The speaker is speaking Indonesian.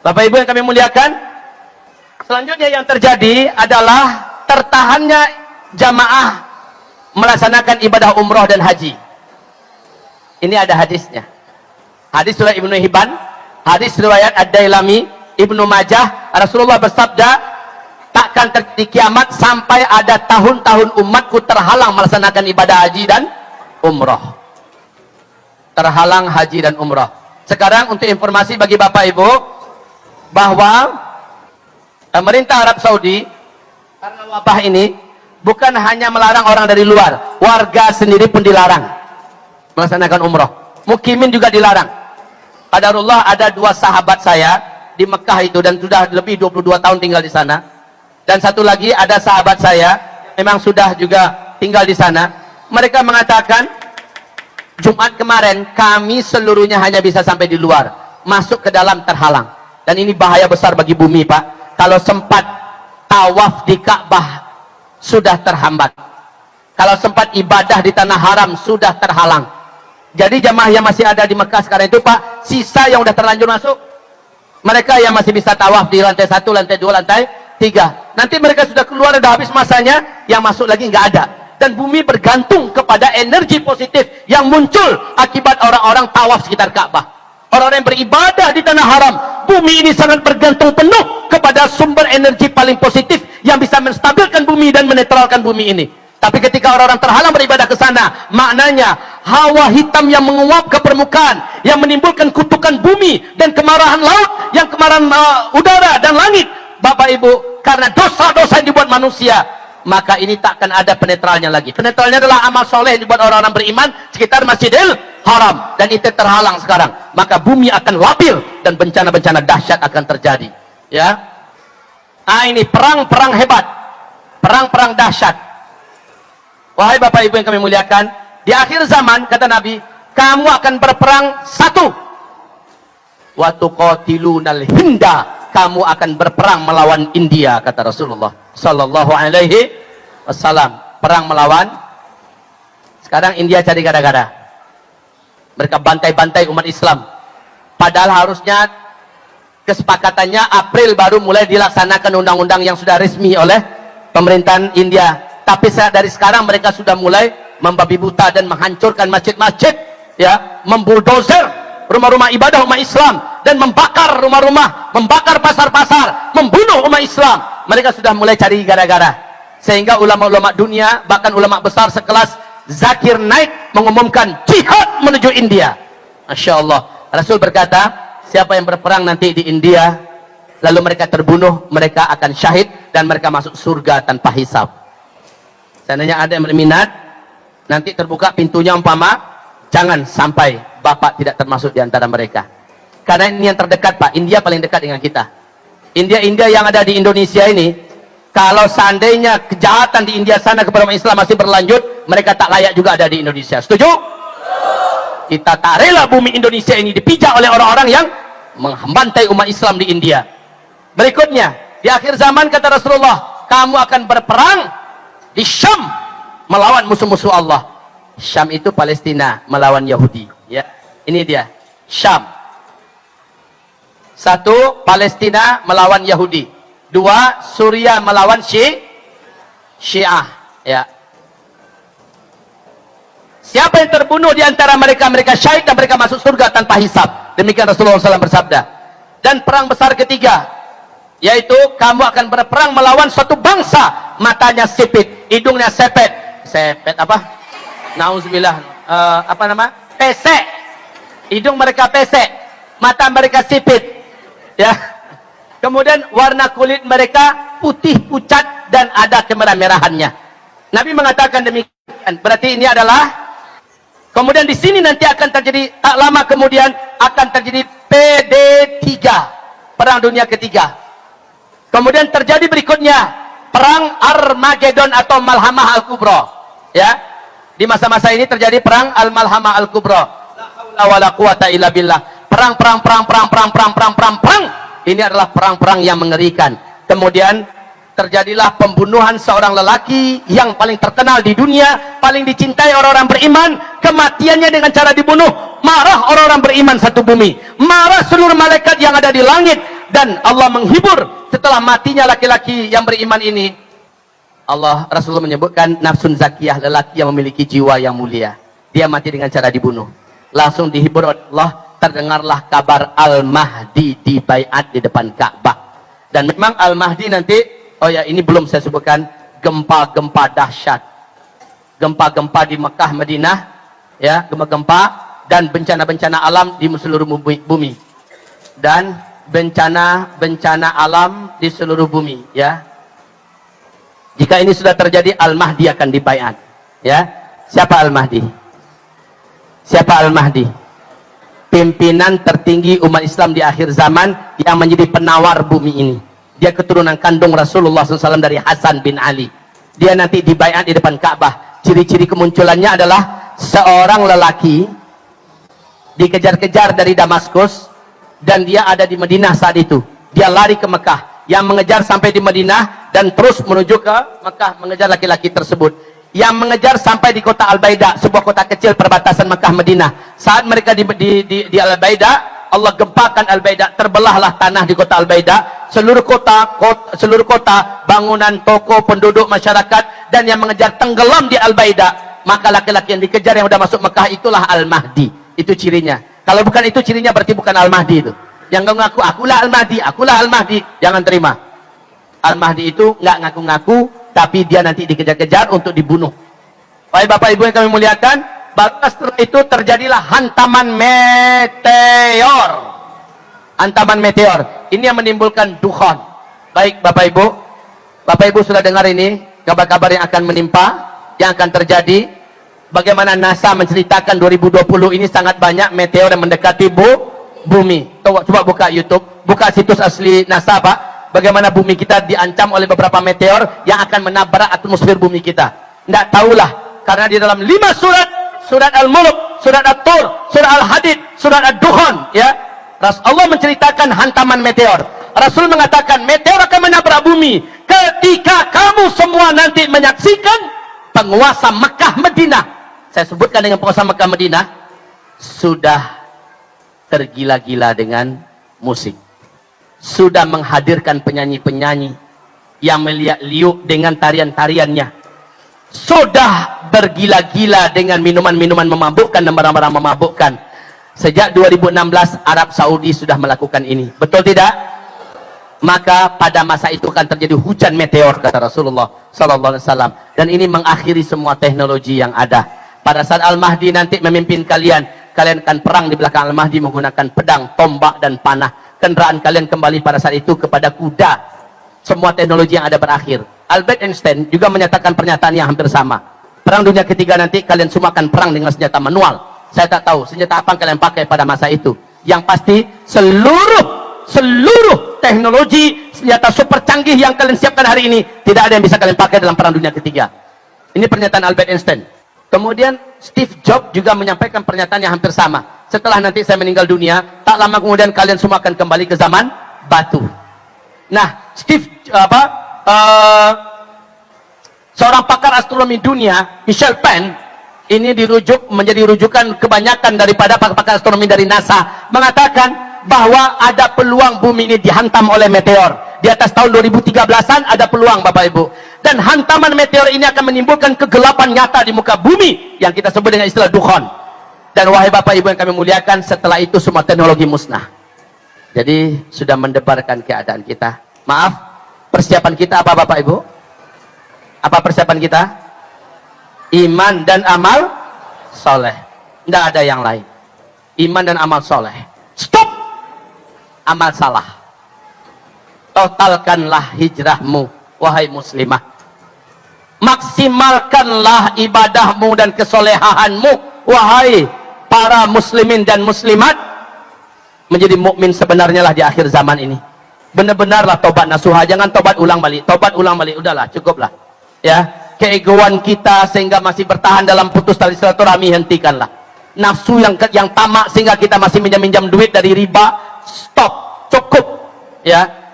Bapak Ibu yang kami muliakan, selanjutnya yang terjadi adalah tertahannya jamaah melaksanakan ibadah umroh dan haji. Ini ada hadisnya. Hadis riwayat Ibnu Hibban, hadis riwayat Ad-Dailami, Ibnu Majah. Rasulullah bersabda, takkan terjadi kiamat sampai ada tahun-tahun umatku terhalang melaksanakan ibadah haji dan umroh. Terhalang haji dan umroh. Sekarang untuk informasi bagi Bapak Ibu, bahwa pemerintah Arab Saudi karena wabah ini bukan hanya melarang orang dari luar, warga sendiri pun dilarang melaksanakan umroh. Mukimin juga dilarang. Qadarullah, ada 2 sahabat saya di Mekah itu dan sudah lebih 22 tahun tinggal di sana. Dan satu lagi ada sahabat saya memang sudah juga tinggal di sana. Mereka mengatakan, Jumat kemarin kami seluruhnya hanya bisa sampai di luar, masuk ke dalam terhalang. Dan ini bahaya besar bagi bumi, Pak. Kalau sempat tawaf di Ka'bah sudah terhambat. Kalau sempat ibadah di tanah haram sudah terhalang. Jadi jamaah yang masih ada di Mekah sekarang itu, Pak, sisa yang sudah terlanjur masuk, mereka yang masih bisa tawaf di lantai 1, lantai 2, lantai 3. Nanti mereka sudah keluar, sudah habis masanya, yang masuk lagi nggak ada. Dan bumi bergantung kepada energi positif yang muncul akibat orang-orang tawaf sekitar Ka'bah. Orang-orang yang beribadah di tanah haram, bumi ini sangat bergantung penuh kepada sumber energi paling positif yang bisa menstabilkan bumi dan menetralkan bumi ini. Tapi ketika orang-orang terhalang beribadah ke sana, maknanya hawa hitam yang menguap ke permukaan, yang menimbulkan kutukan bumi dan kemarahan laut, yang kemarahan udara dan langit, Bapak Ibu, karena dosa-dosa yang dibuat manusia, maka ini takkan ada penetralnya lagi. Penetralnya adalah amal soleh yang dibuat orang-orang beriman sekitar Masjidil Haram, dan itu terhalang sekarang. Maka bumi akan labil dan bencana-bencana dahsyat akan terjadi. Ya, ini perang-perang hebat, perang-perang dahsyat. Wahai Bapak Ibu yang kami muliakan, di akhir zaman kata Nabi, kamu akan berperang satu. Wa tuqatilunal hinda, kamu akan berperang melawan India, kata Rasulullah sallallahu alaihi wasallam. Perang melawan. Sekarang India cari gara-gara. Mereka bantai-bantai umat Islam. Padahal harusnya kesepakatannya April baru mulai dilaksanakan undang-undang yang sudah resmi oleh pemerintahan India. Tapi dari sekarang mereka sudah mulai membabi buta dan menghancurkan masjid-masjid, ya, membuldozer rumah-rumah ibadah umat Islam dan membakar rumah-rumah, membakar pasar-pasar, membunuh umat Islam. Mereka sudah mulai cari gara-gara. Sehingga ulama-ulama dunia, bahkan ulama besar sekelas Zakir Naik mengumumkan jihad menuju India. Masya Allah. Rasul berkata, siapa yang berperang nanti di India, lalu mereka terbunuh, mereka akan syahid dan mereka masuk surga tanpa hisab. Seandainya ada yang berminat, nanti terbuka pintunya umpama, jangan sampai Bapak tidak termasuk di antara mereka. Karena ini yang terdekat, Pak. India paling dekat dengan kita. India yang ada di Indonesia ini, kalau seandainya kejahatan di India sana kepada umat Islam masih berlanjut, mereka tak layak juga ada di Indonesia. Setuju? Kita tak rela bumi Indonesia ini dipijak oleh orang-orang yang membantai umat Islam di India. Berikutnya, di akhir zaman kata Rasulullah, kamu akan berperang di Syam melawan musuh-musuh Allah. Syam itu Palestina melawan Yahudi. Ya, ini dia Syam. 1, Palestina melawan Yahudi. 2, Suriah melawan Syiah. Ya. Siapa yang terbunuh di antara mereka, mereka syahid dan mereka masuk surga tanpa hisab. Demikian Rasulullah SAW bersabda. Dan perang besar ketiga, yaitu kamu akan berperang melawan suatu bangsa, matanya sipit, hidungnya sepet. Sepet apa? Nauzubillah. Apa nama? Pesek. Hidung mereka pesek, mata mereka sipit. Ya. Kemudian warna kulit mereka putih pucat dan ada kemerah-merahannya. Nabi mengatakan demikian. Berarti ini adalah, kemudian di sini nanti akan terjadi, tak lama kemudian akan terjadi PD3, perang dunia ketiga. Kemudian terjadi berikutnya perang Armageddon atau Malhamah Al-Kubra. Ya. Di masa-masa ini terjadi perang Al-Malhamah Al-Kubra. La haula wala quwata illa billah. Perang. Ini adalah perang-perang yang mengerikan. Kemudian terjadilah pembunuhan seorang lelaki yang paling terkenal di dunia, paling dicintai orang-orang beriman. Kematiannya dengan cara dibunuh. Marah orang-orang beriman satu bumi. Marah seluruh malaikat yang ada di langit. dan Allah menghibur setelah matinya laki-laki yang beriman ini. Allah, Rasulullah menyebutkan nafsun zakiyah, lelaki yang memiliki jiwa yang mulia, dia mati dengan cara dibunuh. Langsung dihibur oleh Allah, terdengarlah kabar Al-Mahdi di baiat di depan Ka'bah. Dan memang Al-Mahdi nanti, oh ya ini belum saya sebutkan, gempa-gempa dahsyat, gempa-gempa di Mekah, Madinah, ya, gempa-gempa dan bencana-bencana alam di seluruh bumi, dan bencana-bencana alam di seluruh bumi, ya. Jika ini sudah terjadi, Al-Mahdi akan dibaiat, ya. Siapa Al-Mahdi? Siapa Al-Mahdi? Pimpinan tertinggi umat Islam di akhir zaman yang menjadi penawar bumi ini. Dia keturunan kandung Rasulullah SAW dari Hasan bin Ali. Dia nanti dibaiat di depan Ka'bah. Ciri-ciri kemunculannya adalah seorang lelaki dikejar-kejar dari Damaskus, dan dia ada di Madinah saat itu. Dia lari ke Mekah. Yang mengejar sampai di Madinah dan terus menuju ke Mekah mengejar laki-laki tersebut. Yang mengejar sampai di kota Al-Baida, sebuah kota kecil perbatasan Mekah Madinah. Saat mereka di Al-Baida, Allah gempakan Al-Baida, terbelahlah tanah di kota Al-Baida. Seluruh kota, bangunan, toko, penduduk, masyarakat, dan yang mengejar tenggelam di Al-Baida. Maka laki-laki yang dikejar yang sudah masuk Mekah itulah Al-Mahdi. Itu cirinya. Kalau bukan itu cirinya, berarti bukan Al-Mahdi itu. Yang ngaku, akulah Al-Mahdi, akulah Al-Mahdi, jangan terima. Al-Mahdi itu nggak ngaku-ngaku, tapi dia nanti dikejar-kejar untuk dibunuh. Baik Bapak Ibu yang kami muliakan, baru setelah itu terjadilah hantaman meteor. Hantaman meteor. Ini yang menimbulkan dukhan. Baik Bapak Ibu sudah dengar ini, kabar-kabar yang akan menimpa, yang akan terjadi. Bagaimana NASA menceritakan 2020 ini sangat banyak meteor yang mendekati bumi. Coba buka YouTube, buka situs asli NASA, Pak. Bagaimana bumi kita diancam oleh beberapa meteor yang akan menabrak atmosfer bumi kita. Tidak tahulah, karena di dalam 5 surat, surat Al-Mulk, surat At-Tur, surat Al-Hadid, surat Ad-Dukhan, ya, Allah menceritakan hantaman meteor. Rasul mengatakan meteor akan menabrak bumi ketika kamu semua nanti menyaksikan penguasa Mekah Madinah. Saya sebutkan dengan penguasa Mekah Madinah sudah tergila-gila dengan musik, sudah menghadirkan penyanyi-penyanyi yang meliak-liuk dengan tarian-tariannya, sudah bergila-gila dengan minuman-minuman memabukkan dan barang-barang memabukkan. Sejak 2016 Arab Saudi sudah melakukan ini, betul tidak? Maka pada masa itu akan terjadi hujan meteor, kata Rasulullah SAW, dan ini mengakhiri semua teknologi yang ada. Pada saat Al-Mahdi nanti memimpin kalian akan perang di belakang Al-Mahdi menggunakan pedang, tombak, dan panah. Kendaraan kalian kembali pada saat itu kepada kuda. Semua teknologi yang ada berakhir. Albert Einstein juga menyatakan pernyataan yang hampir sama. Perang dunia ketiga nanti kalian semua akan perang dengan senjata manual. Saya tak tahu senjata apa yang kalian pakai pada masa itu. Yang pasti seluruh teknologi senjata super canggih yang kalian siapkan hari ini tidak ada yang bisa kalian pakai dalam perang dunia ketiga. Ini pernyataan Albert Einstein. Kemudian Steve Jobs juga menyampaikan pernyataan yang hampir sama. Setelah nanti saya meninggal dunia, tak lama kemudian kalian semua akan kembali ke zaman batu. Nah, seorang pakar astronomi dunia, Michel Penn, ini menjadi rujukan kebanyakan daripada pakar astronomi dari NASA, mengatakan bahwa ada peluang bumi ini dihantam oleh meteor. Di atas tahun 2013-an ada peluang, Bapak Ibu. Dan hantaman meteor ini akan menimbulkan kegelapan nyata di muka bumi yang kita sebut dengan istilah dukhan. Dan wahai Bapak Ibu yang kami muliakan, setelah itu semua teknologi musnah. Jadi sudah mendebarkan keadaan kita. Maaf, persiapan kita apa Bapak Ibu? Apa persiapan kita? Iman dan amal soleh. Tidak ada yang lain. Iman dan amal soleh. Stop amal salah. Totalkanlah hijrahmu, wahai muslimah. Maksimalkanlah ibadahmu dan kesolehaanmu, wahai para muslimin dan muslimat. Menjadi mukmin sebenarnya lah di akhir zaman ini. Benar-benarlah tobat nasuha, jangan tobat ulang balik. Tobat ulang balik, udahlah, cukuplah. Ya, keegoan kita sehingga masih bertahan dalam putus tali silaturahmi, hentikanlah. Nafsu yang tamak sehingga kita masih minjam-minjam duit dari riba, stop, cukup. Ya.